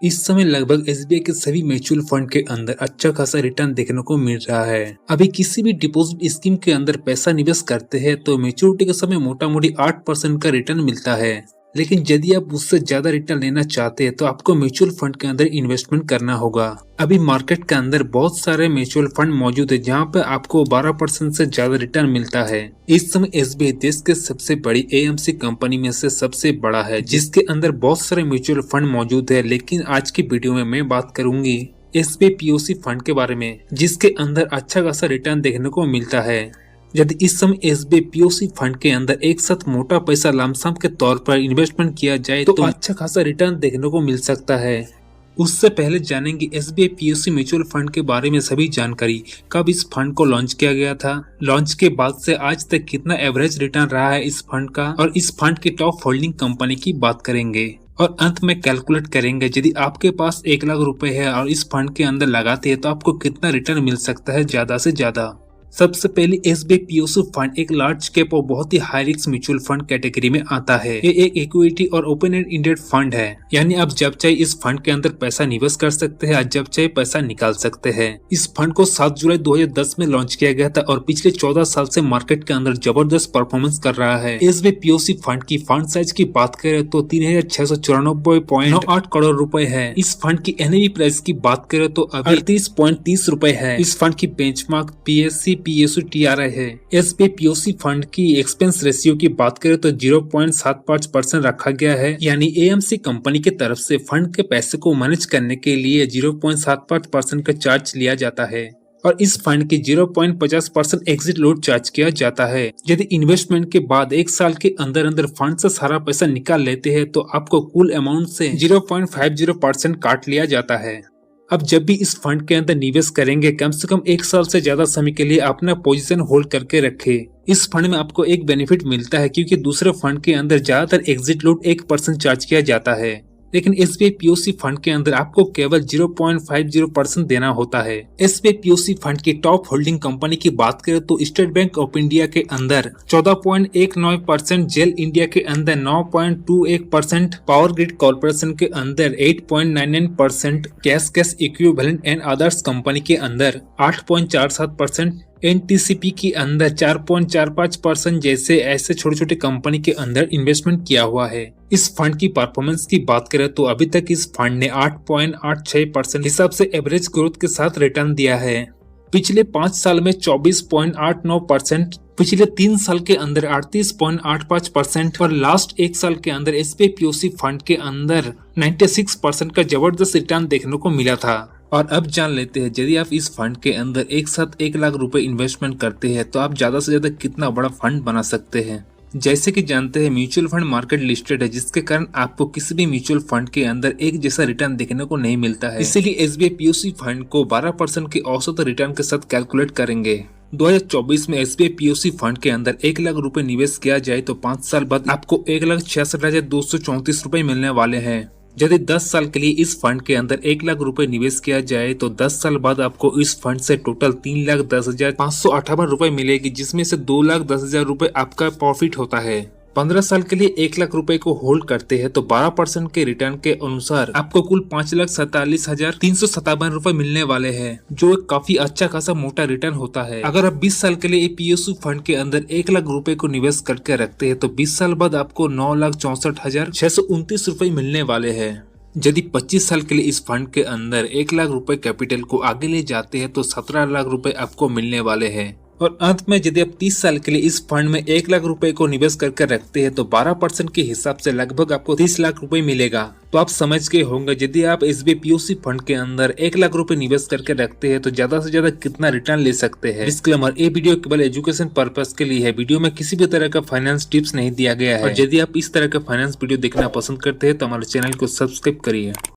इस समय लगभग एसबीआई के सभी म्यूचुअल फंड के अंदर अच्छा खासा रिटर्न देखने को मिल रहा है। अभी किसी भी डिपॉजिट स्कीम के अंदर पैसा निवेश करते हैं तो मैच्योरिटी के समय मोटा मोटी 8% का रिटर्न मिलता है। लेकिन यदि आप उससे ज्यादा रिटर्न लेना चाहते हैं तो आपको म्यूचुअल फंड के अंदर इन्वेस्टमेंट करना होगा। अभी मार्केट के अंदर बहुत सारे म्यूचुअल फंड मौजूद है जहां पे आपको 12% से ज्यादा रिटर्न मिलता है। इस समय एसबीआई देश के सबसे बड़ी एएमसी कंपनी में से सबसे बड़ा है जिसके अंदर बहुत सारे म्यूचुअल फंड मौजूद है। लेकिन आज की वीडियो में मैं बात करूंगी एसबीआई पीओसी फंड के बारे में जिसके अंदर अच्छा खासा रिटर्न देखने को मिलता है। यदि इस समय एसबीआई पीओसी फंड के अंदर एक साथ मोटा पैसा लमसम के तौर पर इन्वेस्टमेंट किया जाए तो अच्छा खासा रिटर्न देखने को मिल सकता है। उससे पहले जानेंगे एसबीआई पीओसी म्यूचुअल फंड के बारे में सभी जानकारी। कब इस फंड को लॉन्च किया गया था, लॉन्च के बाद से आज तक कितना एवरेज रिटर्न रहा है इस फंड का, और इस फंड की टॉप होल्डिंग कंपनी की बात करेंगे। और अंत में कैलकुलेट करेंगे यदि आपके पास 1 लाख रुपए है और इस फंड के अंदर लगाते हैं तो आपको कितना रिटर्न मिल सकता है ज्यादा से ज्यादा। सबसे पहले एसबीआई पीओसी फंड एक लार्ज कैप और बहुत ही high risk mutual fund category में आता है। ये एक इक्विटी और ओपन एंडेड फंड है, यानी आप जब चाहे इस फंड के अंदर पैसा निवेश कर सकते हैं, जब चाहे पैसा निकाल सकते हैं। इस फंड को 7 जुलाई 2010 में लॉन्च किया गया था और पिछले 14 साल से मार्केट के अंदर जबरदस्त परफॉर्मेंस कर रहा है। एसबीआई पीओसी फंड की फंड साइज की बात करें तो 3694.98 करोड़ रुपए है। इस फंड की एनएवी प्राइस की बात करें तो अभी 38.30 रुपए है। इस फंड की बेंचमार्क पीएससी PSUTRI है। एसबीआई पीओसी फंड की एक्सपेंस रेशियो की बात करें तो 0.75% रखा गया है, यानी एएमसी कंपनी की तरफ से फंड के पैसे को मैनेज करने के लिए 0.75% का चार्ज लिया जाता है और इस फंड की 0.50% एग्जिट लोड चार्ज किया जाता है। यदि इन्वेस्टमेंट के बाद 1 साल के अंदर अंदर फंड से सारा पैसा निकाल लेते हैं तो आपको कुल अमाउंट से 0.50% काट लिया जाता है। अब जब भी इस फंड के अंदर निवेश करेंगे कम से कम 1 साल से ज्यादा समय के लिए अपना पोजीशन होल्ड करके रखें। इस फंड में आपको एक बेनिफिट मिलता है क्योंकि दूसरे फंड के अंदर ज्यादातर एग्जिट लोड 1% चार्ज किया जाता है, लेकिन एसबीआई पीओसी फंड के अंदर आपको केवल 0.50% देना होता है। एसबीआई पीओसी फंड की टॉप होल्डिंग कंपनी की बात करें तो स्टेट बैंक ऑफ इंडिया के अंदर 14.19%, जेल इंडिया के अंदर 9.21%, पावर ग्रिड कॉर्पोरेशन के अंदर 8.99%, cash equivalent and others company के अंदर 8.47%, एनटीसीपी के अंदर 4.45% जैसे ऐसे छोटे छोटे कंपनी के अंदर इन्वेस्टमेंट किया हुआ है। इस फंड की परफॉर्मेंस की बात करें तो अभी तक इस फंड ने 8.86% हिसाब से एवरेज ग्रोथ के साथ रिटर्न दिया है। पिछले 5 साल में 24.89%, पिछले 3 साल के अंदर 38.85% और लास्ट 1 साल के अंदर एसबीआई पीओसी फंड के अंदर 96% का जबरदस्त रिटर्न देखने को मिला था। और अब जान लेते हैं यदि आप इस फंड के अंदर एक साथ 1 लाख रुपए इन्वेस्टमेंट करते हैं तो आप ज्यादा से ज्यादा कितना बड़ा फंड बना सकते हैं। जैसे कि जानते हैं म्यूचुअल फंड मार्केट लिस्टेड है जिसके कारण आपको किसी भी म्यूचुअल फंड के अंदर एक जैसा रिटर्न देखने को नहीं मिलता है। इसीलिए एसबीआई पीओसी फंड को 12% के औसत रिटर्न के साथ कैलकुलेट करेंगे। 2024 में एसबीआई पीओसी फंड के अंदर 1 लाख रुपए निवेश किया जाए तो 5 साल बाद आपको 1,66,234 रुपए मिलने वाले हैं। यदि 10 साल के लिए इस फंड के अंदर 1 लाख रुपए निवेश किया जाए तो 10 साल बाद आपको इस फंड से टोटल 3,10,558 रुपए मिलेगी, जिसमें से 2,10,000 रुपए आपका प्रॉफिट होता है। 15 साल के लिए 1 लाख रुपए को होल्ड करते हैं तो 12% के रिटर्न के अनुसार आपको कुल 5,47,357 रुपए मिलने वाले हैं, जो एक काफी अच्छा खासा मोटा रिटर्न होता है। अगर आप 20 साल के लिए पीओसी फंड के अंदर 1 लाख रुपए को निवेश करके रखते हैं तो 20 साल बाद आपको 9,64,629 रुपए मिलने वाले हैं। यदि 25 साल के लिए इस फंड के अंदर 1 लाख रुपए कैपिटल को आगे ले जाते हैं तो 17 लाख रुपए आपको मिलने वाले हैं। और अंत में यदि आप 30 साल के लिए इस फंड में 1 लाख रुपए को निवेश करके रखते हैं तो 12% के हिसाब से लगभग आपको 30 लाख रुपए मिलेगा। तो आप समझ गए होंगे यदि आप एसबीआई पीओसी फंड के अंदर 1 लाख रुपए निवेश करके रखते हैं तो ज्यादा से ज्यादा कितना रिटर्न ले सकते हैं। डिस्क्लेमर, ये वीडियो केवल एजुकेशन पर्पस के लिए है। वीडियो में किसी भी तरह का फाइनेंस टिप्स नहीं दिया गया है। और यदि आप इस तरह का फाइनेंस वीडियो देखना पसंद करते हैं तो हमारे चैनल को सब्सक्राइब करिए।